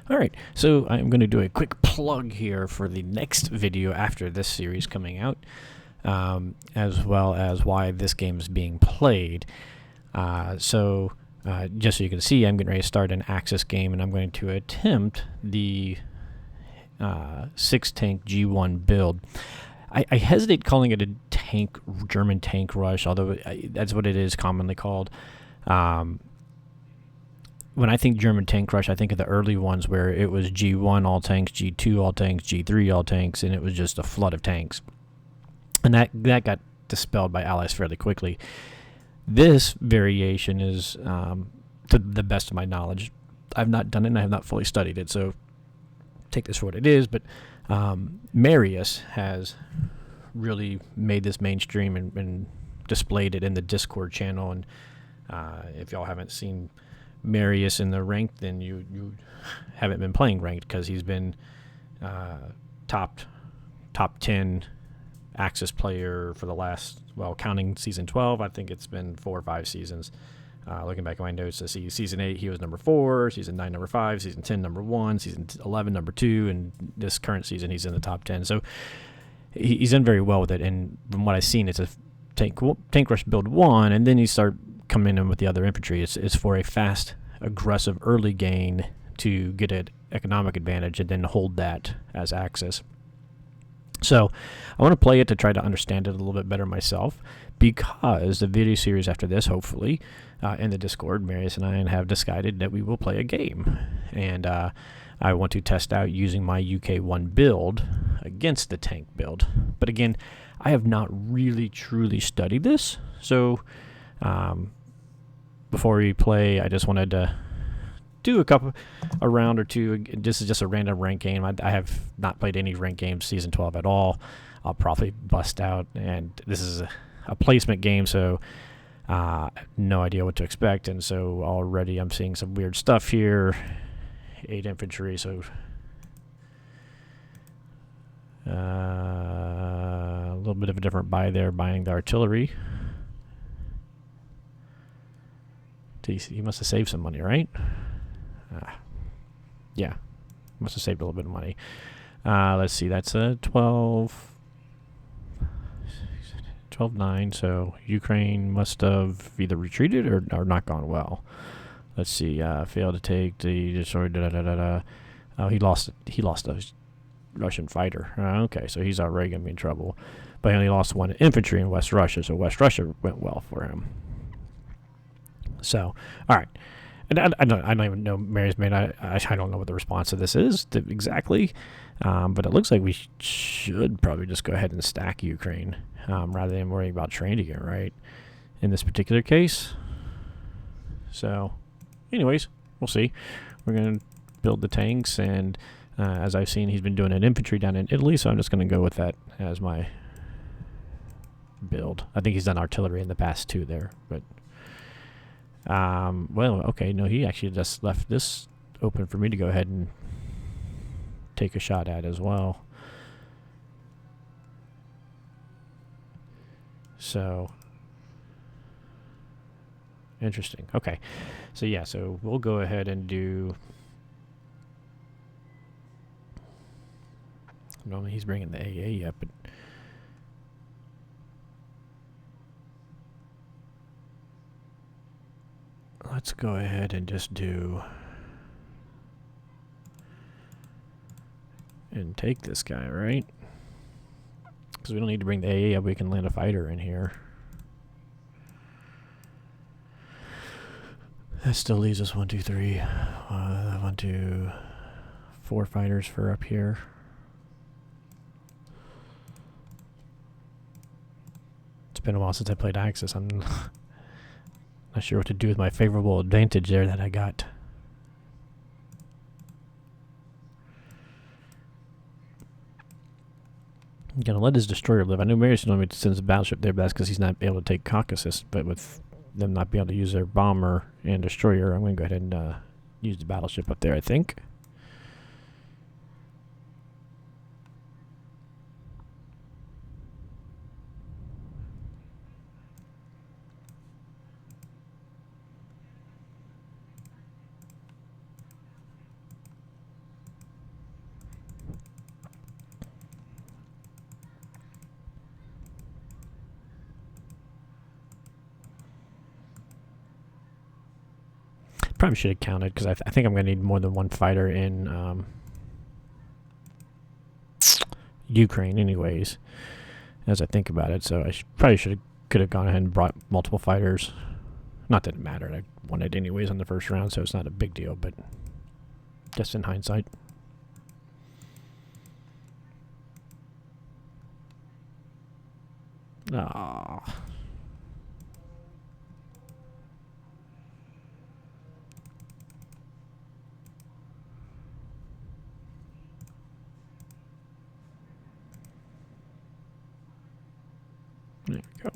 All right, so I'm going to do a quick plug here for the next video after this series coming out, as well as why this game is being played. Just so you can see, I'm getting ready to start an Axis game, and I'm going to attempt the 6-tank G1 build. I hesitate calling it a German tank rush, although that's what it is commonly called. When I think German tank rush, I think of the early ones where it was G1 all tanks, G2 all tanks, G3 all tanks, and it was just a flood of tanks. And that got dispelled by Allies fairly quickly. This variation is, to the best of my knowledge, I've not done it and I have not fully studied it, so take this for what it is, but Marius has really made this mainstream and displayed it in the Discord channel. And if y'all haven't seen Marius in the ranked, then you haven't been playing ranked, because he's been top 10 Axis player for the last, well, counting season 12, I think it's been 4 or 5 seasons. Looking back at my notes, I see season 8 he was number 4, season 9 number 5, season 10 number 1, season 11 number 2, and this current season he's in the top 10. So he's done very well with it, and from what I've seen, it's a tank rush build 1, and then you start coming in with the other infantry. It's for a fast, aggressive early gain to get an economic advantage and then hold that as Axis. So I want to play it to try to understand it a little bit better myself, because the video series after this, hopefully, in the Discord, Marius and I have decided that we will play a game. And I want to test out using my UK1 build against the tank build. But again, I have not really truly studied this. So before we play, I just wanted to do a round or two. This is just a random rank game. I have not played any rank games season 12 at all. I'll probably bust out, and this is a placement game, so no idea what to expect. And so already I'm seeing some weird stuff here. 8 infantry, so a little bit of a different buy there, buying the artillery. He must have saved some money, right? Yeah, must have saved a little bit of money. Let's see, that's a 12-9, so Ukraine must have either retreated or not gone well. Let's see, failed to take the destroyed. Oh, he lost a Russian fighter. Okay, so he's already gonna be in trouble. But he only lost 1 infantry in West Russia, so West Russia went well for him. So, all right. And I don't even know, Mary's made. I don't know what the response to this is exactly, but it looks like we should probably just go ahead and stack Ukraine rather than worrying about training it, right? In this particular case. So, anyways, we'll see. We're gonna build the tanks, and as I've seen, he's been doing an infantry down in Italy, so I'm just gonna go with that as my build. I think he's done artillery in the past too there, but. Well, okay, no, he actually just left this open for me to go ahead and take a shot at as well. So, interesting. Okay, so yeah, so we'll go ahead and do... Normally he's bringing the AA up, but... Let's go ahead and just do and take this guy, right? Because we don't need to bring the AA up, we can land a fighter in here. That still leaves us 1, 2, 3, 1, 2, 4 fighters for up here. It's been a while since I played Axis. I'm not sure what to do with my favorable advantage there that I got. I'm gonna let his destroyer live. I know Marius wanted me to send his battleship there, but that's because he's not able to take Caucasus. But with them not being able to use their bomber and destroyer, I'm gonna go ahead and use the battleship up there, I think. probably should have counted because I think I'm going to need more than one fighter in Ukraine anyways, as I think about it. So I probably could have gone ahead and brought multiple fighters. Not that it mattered. I won it anyways on the first round, so it's not a big deal, but just in hindsight. Ah. There we go.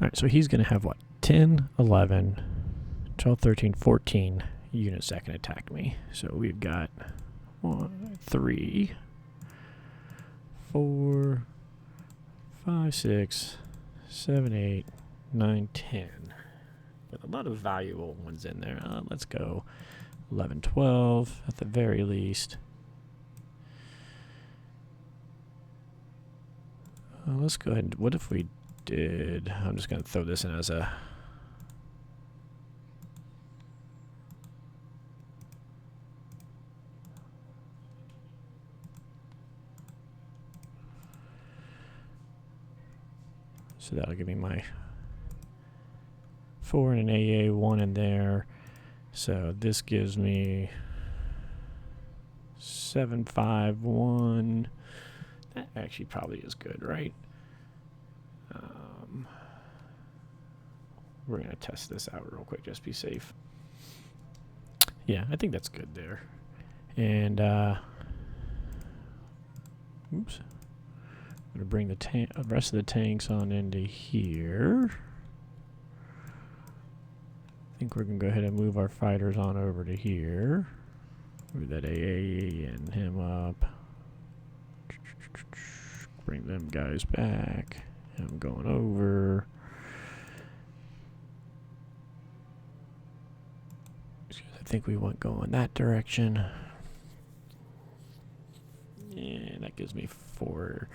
All right, so he's going to have what? 10, 11, 12, 13, 14 units that can attack me. So we've got 1, 3, 4, 5, 6, 7, 8, 9, 10. With a lot of valuable ones in there. Let's go 11, 12 at the very least. Let's go ahead and, what if we did, I'm just going to throw this in as a, so that'll give me my 4 and an AA, 1 in there. So this gives me 7, 5, 1. That actually probably is good, right? We're going to test this out real quick, just be safe. Yeah, I think that's good there. And, oops. I'm going to bring the rest of the tanks on into here. I think we're going to go ahead and move our fighters on over to here. Move that AA and him up. Bring them guys back. I'm going over. I think we want going that direction. And that gives me 4.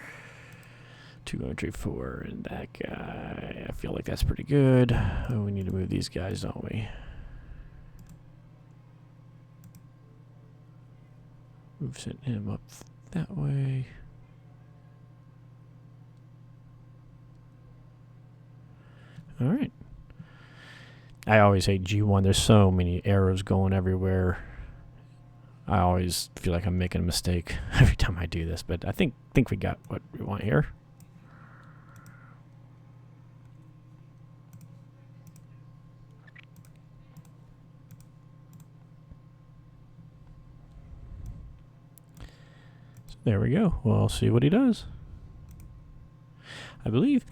2 entry 4, and that guy, I feel like that's pretty good. Oh, we need to move these guys, don't we? Move him up that way. All right. I always hate G1. There's so many arrows going everywhere. I always feel like I'm making a mistake every time I do this, but I think we got what we want here. So there we go. We'll see what he does. I believe,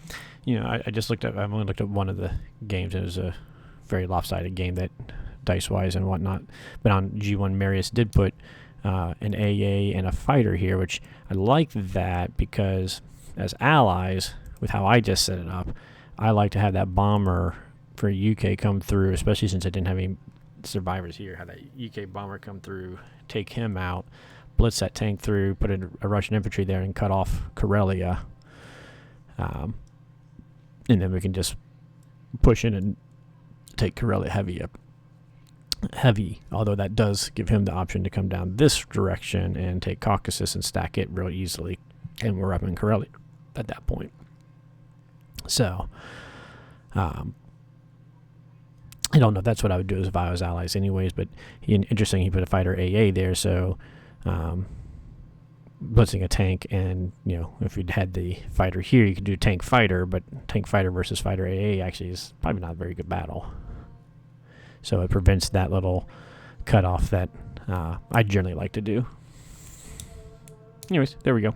you know, I just looked up, I've only looked at one of the games. It was a very lopsided game that dice-wise and whatnot. But on G1, Marius did put an AA and a fighter here, which I like that because as allies, with how I just set it up, I like to have that bomber for UK come through, especially since I didn't have any survivors here. Have that UK bomber come through, take him out, blitz that tank through, put a Russian infantry there, and cut off Karelia. And then we can just push in and take Karelia heavy, although that does give him the option to come down this direction and take Caucasus and stack it real easily, and we're up in Karelia at that point. So, I don't know if that's what I would do if I was allies anyways, but interesting, he put a fighter AA there, so blitzing a tank, and you know, if you'd had the fighter here, you could do tank fighter, but tank fighter versus fighter AA actually is probably not a very good battle. So it prevents that little cutoff that I generally like to do. Anyways, there we go.